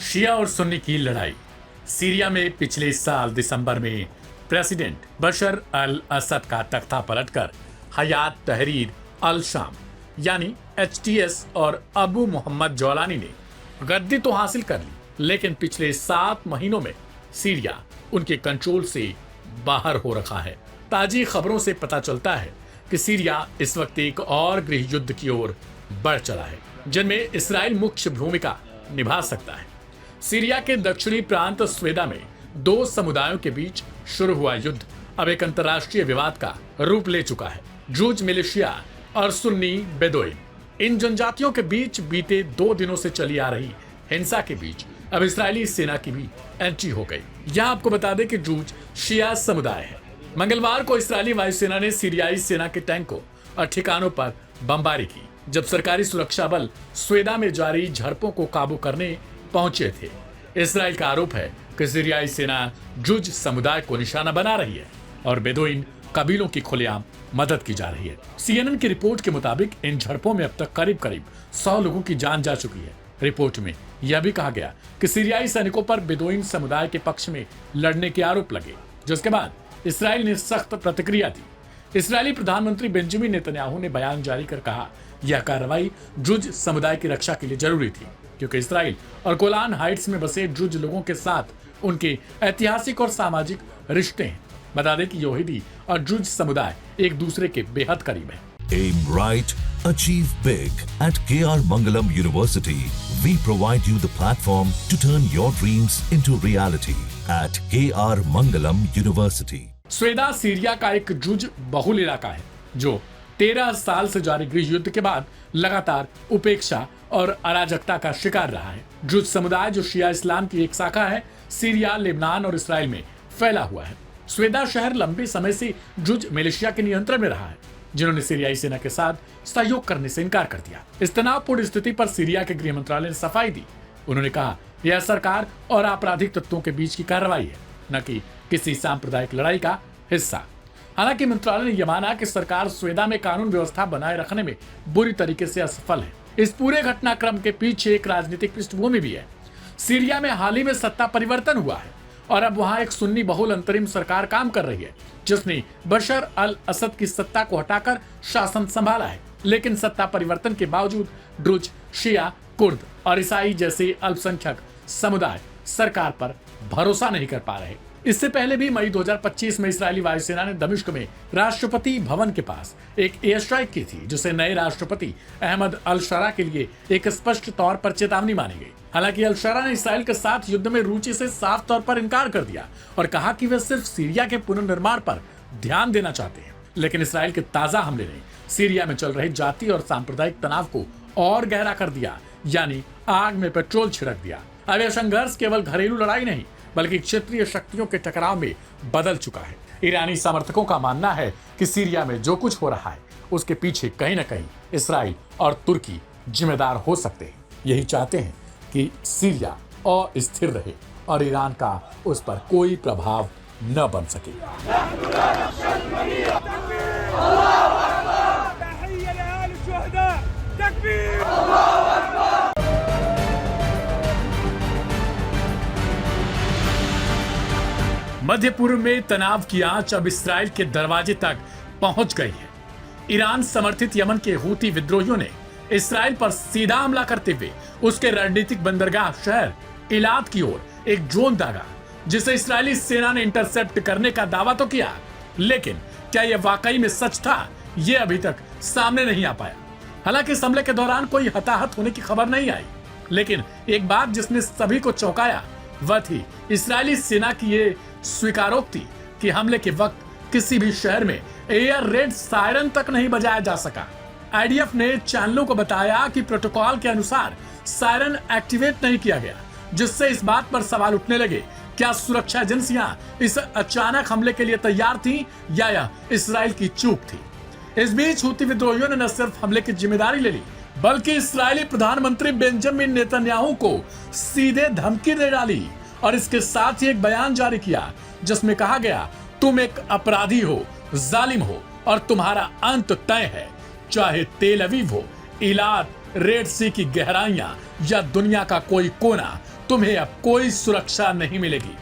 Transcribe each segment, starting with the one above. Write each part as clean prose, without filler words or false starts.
शिया और सुन्नी की लड़ाई। सीरिया में पिछले साल दिसंबर में प्रेसिडेंट बशर अल असद का तख्ता पलटकर हयात तहरीर अल शाम यानी HTS और अबू मोहम्मद जौलानी ने गद्दी तो हासिल कर ली, लेकिन पिछले 7 महीनों में सीरिया उनके कंट्रोल से बाहर हो रखा है। ताजी खबरों से पता चलता है कि सीरिया इस वक्त एक और गृह युद्ध की ओर बढ़ चला है, जिनमें इसराइल मुख्य भूमिका निभा सकता है। सीरिया के दक्षिणी प्रांत स्वेदा में 2 समुदायों के बीच शुरू हुआ युद्ध अब एक अंतर्राष्ट्रीय विवाद का रूप ले चुका है। ड्रूज मिलिशिया और सुन्नी बेदोइन, इन जनजातियों के बीच बीते 2 दिनों से चली आ रही हिंसा के बीच अब इस्राएली सेना की भी एंट्री हो गई। यहाँ आपको बता दें कि ड्रूज शिया समुदाय है। मंगलवार को इस्राएली वायुसेना ने सीरियाई सेना के टैंकों और ठिकानों पर बमबारी की, जब सरकारी सुरक्षा बल स्वेदा में जारी झड़पों को काबू करने पहुंचे थे। इस्राएल का आरोप है कि सीरियाई सेना ड्रूज समुदाय को निशाना बना रही है और बेदोइन कबीलों की खुलेआम मदद की जा रही है। CNN की रिपोर्ट के मुताबिक इन झड़पों में अब तक करीब 100 लोगों की जान जा चुकी है। रिपोर्ट में यह भी कहा गया कि सीरियाई सैनिकों पर बेदोइन समुदाय के पक्ष में लड़ने के आरोप लगे, जिसके बाद इसराइल ने सख्त प्रतिक्रिया दी। इसराइली प्रधानमंत्री बेंजामिन नेतन्याहू ने बयान जारी कर कहा, यह कार्रवाई ड्रूज समुदाय की रक्षा के लिए जरूरी थी, क्योंकि इसराइल और गोलान हाइट्स में बसे ड्रूज लोगों के साथ उनके ऐतिहासिक और सामाजिक रिश्ते हैं। बता दें कि यहूदी और ड्रूज समुदाय एक दूसरे के बेहद करीब हैं। Aim right, achieve big. At KR Mangalam University, we provide you the platform to turn your dreams into reality. At KR Mangalam University. स्वेदा Syria का एक ड्रूज बहुल इलाका है, जो 13 साल से जारी गृह युद्ध के बाद लगातार उपेक्षा और अराजकता का शिकार रहा है। ड्रूज समुदाय, जो शिया इस्लाम की एक शाखा है, सीरिया, लेबनान और इसराइल में फैला हुआ है। स्वेदा शहर लंबे समय से ड्रूज मिलिशिया के नियंत्रण में रहा है, जिन्होंने सीरियाई सेना के साथ सहयोग करने से इनकार कर दिया। इस तनावपूर्ण स्थिति पर सीरिया के गृह मंत्रालय ने सफाई दी। उन्होंने कहा, यह सरकार और आपराधिक तत्वों के बीच की कार्रवाई है, न कि किसी सांप्रदायिक लड़ाई का हिस्सा। हालांकि मंत्रालय ने यह माना कि सरकार स्वेदा में कानून व्यवस्था बनाए रखने में बुरी तरीके से असफल है। इस पूरे घटनाक्रम के पीछे एक राजनीतिक पृष्ठभूमि भी है। सीरिया में हाल ही में सत्ता परिवर्तन हुआ है और अब वहां एक सुन्नी बहुल अंतरिम सरकार काम कर रही है, जिसने बशर अल असद की सत्ता को हटाकर शासन संभाला है। लेकिन सत्ता परिवर्तन के बावजूद ड्रूज, शिया, कुर्द और ईसाई जैसे अल्पसंख्यक समुदाय सरकार पर भरोसा नहीं कर पा रहे। इससे पहले भी मई 2025 में इस्राएली वायुसेना ने दमिश्क में राष्ट्रपति भवन के पास एक एयर स्ट्राइक की थी, जिसे नए राष्ट्रपति अहमद अल शरा के लिए एक स्पष्ट तौर पर चेतावनी मानी गई। हालांकि अल शरा ने इसराइल के साथ युद्ध में रुचि से साफ तौर पर इनकार कर दिया और कहा कि वे सिर्फ सीरिया के पुनर्निर्माण पर ध्यान देना चाहते हैं। लेकिन इसराइल के ताजा हमले ने सीरिया में चल रहे जाति और सांप्रदायिक तनाव को और गहरा कर दिया, यानी आग में पेट्रोल छिड़क दिया। अब यह संघर्ष केवल घरेलू लड़ाई नहीं, बल्कि क्षेत्रीय शक्तियों के टकराव में बदल चुका है। ईरानी समर्थकों का मानना है कि सीरिया में जो कुछ हो रहा है, उसके पीछे कहीं न कहीं इसराइल और तुर्की जिम्मेदार हो सकते हैं। यही चाहते हैं कि सीरिया अस्थिर रहे और ईरान का उस पर कोई प्रभाव न बन सके। मध्य पूर्व में तनाव की आंच अब इसराइल के दरवाजे तक पहुंच गई है। ईरान समर्थित यमन के हूती विद्रोहियों ने इसराइल पर सीधा हमला करते हुए उसके रणनीतिक बंदरगाह शहर इलात की ओर एक ड्रोन दागा, जिसे इस्राएली सेना ने इंटरसेप्ट करने का दावा तो किया, लेकिन क्या यह वाकई में सच था, यह अभी तक सामने नहीं आ पाया। हालांकि इस हमले के दौरान कोई हताहत होने की खबर नहीं आई, लेकिन एक बात जिसने सभी को चौंकाया वह थी इस्राएली सेना की ये स्वीकारोक्ति कि हमले के वक्त किसी भी शहर में एयर रेड सायरन तक नहीं बजाया जा सका। आईडीएफ ने चैनलों को बताया कि प्रोटोकॉल के अनुसार सायरन एक्टिवेट नहीं किया गया, जिससे इस बात पर सवाल उठने लगे, क्या सुरक्षा एजेंसियां इस अचानक हमले के लिए तैयार थीं या यह इसराइल की चूक थी। इस बीच हूती विद्रोहियों ने न सिर्फ हमले की जिम्मेदारी ले ली, बल्कि इस्राएली प्रधानमंत्री बेंजामिन नेतन्याहू को सीधे धमकी दे डाली और इसके साथ ही एक बयान जारी किया जिसमें कहा गया, तुम एक अपराधी हो, जालिम हो और तुम्हारा अंत तय है। चाहे तेल अवीव हो, इलाद, रेड सी की गहराइयां या दुनिया का कोई कोना, तुम्हें अब कोई सुरक्षा नहीं मिलेगी।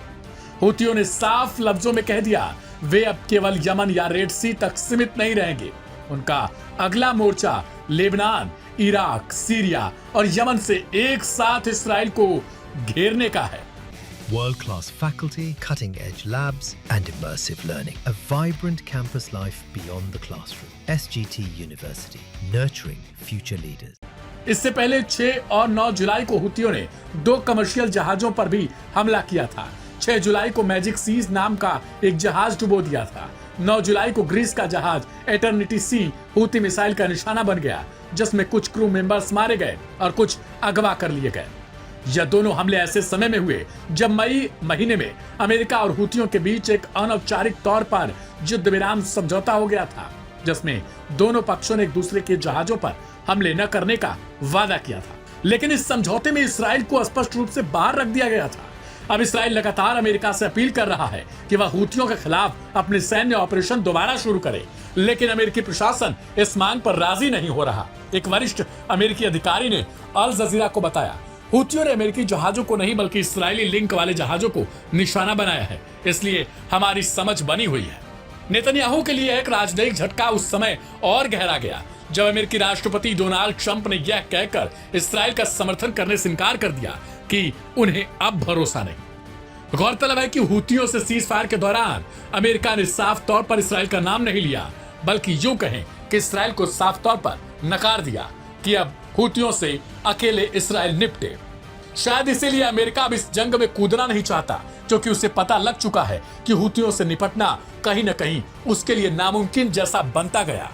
हुतियों ने साफ लफ्जों में कह दिया, वे अब केवल यमन या रेड सी तक सीमित नहीं रहेंगे। उनका अगला मोर्चा लेबनान, इराक, सीरिया और यमन से एक साथ इसराइल को घेरने का है। World-class faculty, cutting-edge labs and immersive learning. A vibrant campus life beyond the classroom. SGT University, nurturing future leaders. इससे पहले 6 और 9 जुलाई को हुतियों ने 2 कमर्शियल जहाजों पर भी हमला किया था। 6 जुलाई को मैजिक सीज नाम का एक जहाज डुबो दिया था। 9 जुलाई को ग्रीस का जहाज एटर्निटी सी हुती मिसाइल का निशाना बन गया, जिसमें कुछ क्रू मेंबर्स मारे गए और कुछ अगवा कर लिए गए। यह दोनों हमले ऐसे समय में हुए जब मई महीने में अमेरिका और हुतियों के बीच एक अनौपचारिक तौर पर युद्ध विराम समझौता हो गया था, जिसमें दोनों पक्षों ने एक दूसरे के जहाजों पर हमले न करने का वादा किया था। लेकिन इस समझौते में इसराइल को स्पष्ट रूप से बाहर रख दिया गया था। अब इसराइल लगातार अमेरिका से अपील कर रहा है कि वह हुतियों के खिलाफ अपने सैन्य ऑपरेशन दोबारा शुरू करे, लेकिन अमेरिकी प्रशासन इस मांग पर राजी नहीं हो रहा। एक वरिष्ठ अमेरिकी अधिकारी ने अल जजीरा को बताया, हुतियों ने अमेरिकी जहाजों को नहीं बल्कि इस्राएली लिंक वाले जहाजों को निशाना बनाया है, इसलिए हमारी समझ बनी हुई है। नेतन्याहू के लिए एक राजनयिक झटका उस समय और गहरा गया जब अमेरिकी राष्ट्रपति डोनाल्ड ट्रंप ने यह कहकर इसराइल का समर्थन करने से इनकार कर दिया कि उन्हें अब भरोसा नहीं। गौरतलब है कि हुतियों से सीज फायर के दौरान अमेरिका ने साफ तौर पर इसराइल का नाम नहीं लिया, बल्कि यूं कहें कि इसराइल को साफ तौर पर नकार दिया कि अब हुतियों से अकेले इसराइल निपटे। शायद इसीलिए अमेरिका अब इस जंग में कूदना नहीं चाहता, क्योंकि उसे पता लग चुका है कि हुतियों से निपटना कहीं न कहीं उसके लिए नामुमकिन जैसा बनता गया,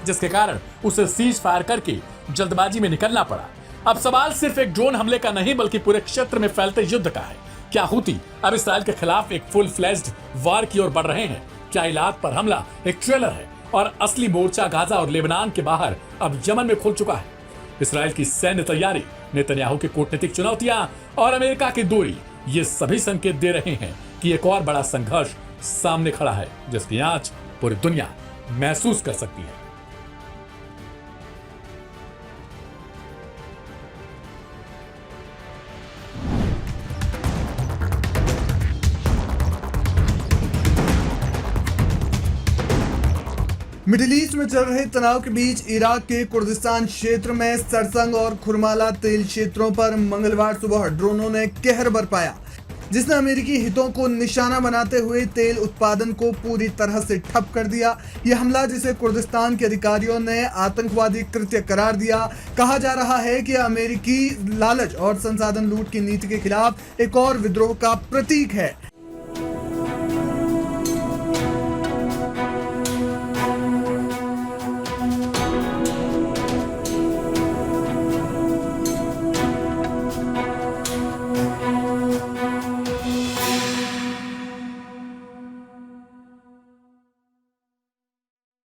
जिसके कारण उसे सीज फायर करके जल्दबाजी में निकलना पड़ा। अब सवाल सिर्फ एक ड्रोन हमले का नहीं बल्कि पूरे क्षेत्र में फैलते युद्ध का है। क्या हुती अब इसराइल के खिलाफ एक फुल फ्लेज्ड वार की ओर बढ़ रहे हैं? क्या इलाद पर हमला एक ट्रेलर है और असली मोर्चा गाजा और लेबनान के बाहर अब यमन में खुल चुका है? इसराइल की सैन्य तैयारी, नेतन्याहू की कूटनीतिक चुनौतियां और अमेरिका की दूरी, ये सभी संकेत दे रहे हैं कि एक और बड़ा संघर्ष सामने खड़ा है, जिसकी आंच पूरी दुनिया महसूस कर सकती है। मिडिल ईस्ट में चल रहे तनाव के बीच इराक के कुर्दिस्तान क्षेत्र में सरसंग और खुरमाला तेल क्षेत्रों पर मंगलवार सुबह ड्रोनों ने कहर बरपाया, जिसने अमेरिकी हितों को निशाना बनाते हुए तेल उत्पादन को पूरी तरह से ठप कर दिया। यह हमला, जिसे कुर्दिस्तान के अधिकारियों ने आतंकवादी कृत्य करार दिया, कहा जा रहा है कि अमेरिकी लालच और संसाधन लूट की नीति के खिलाफ एक और विद्रोह का प्रतीक है।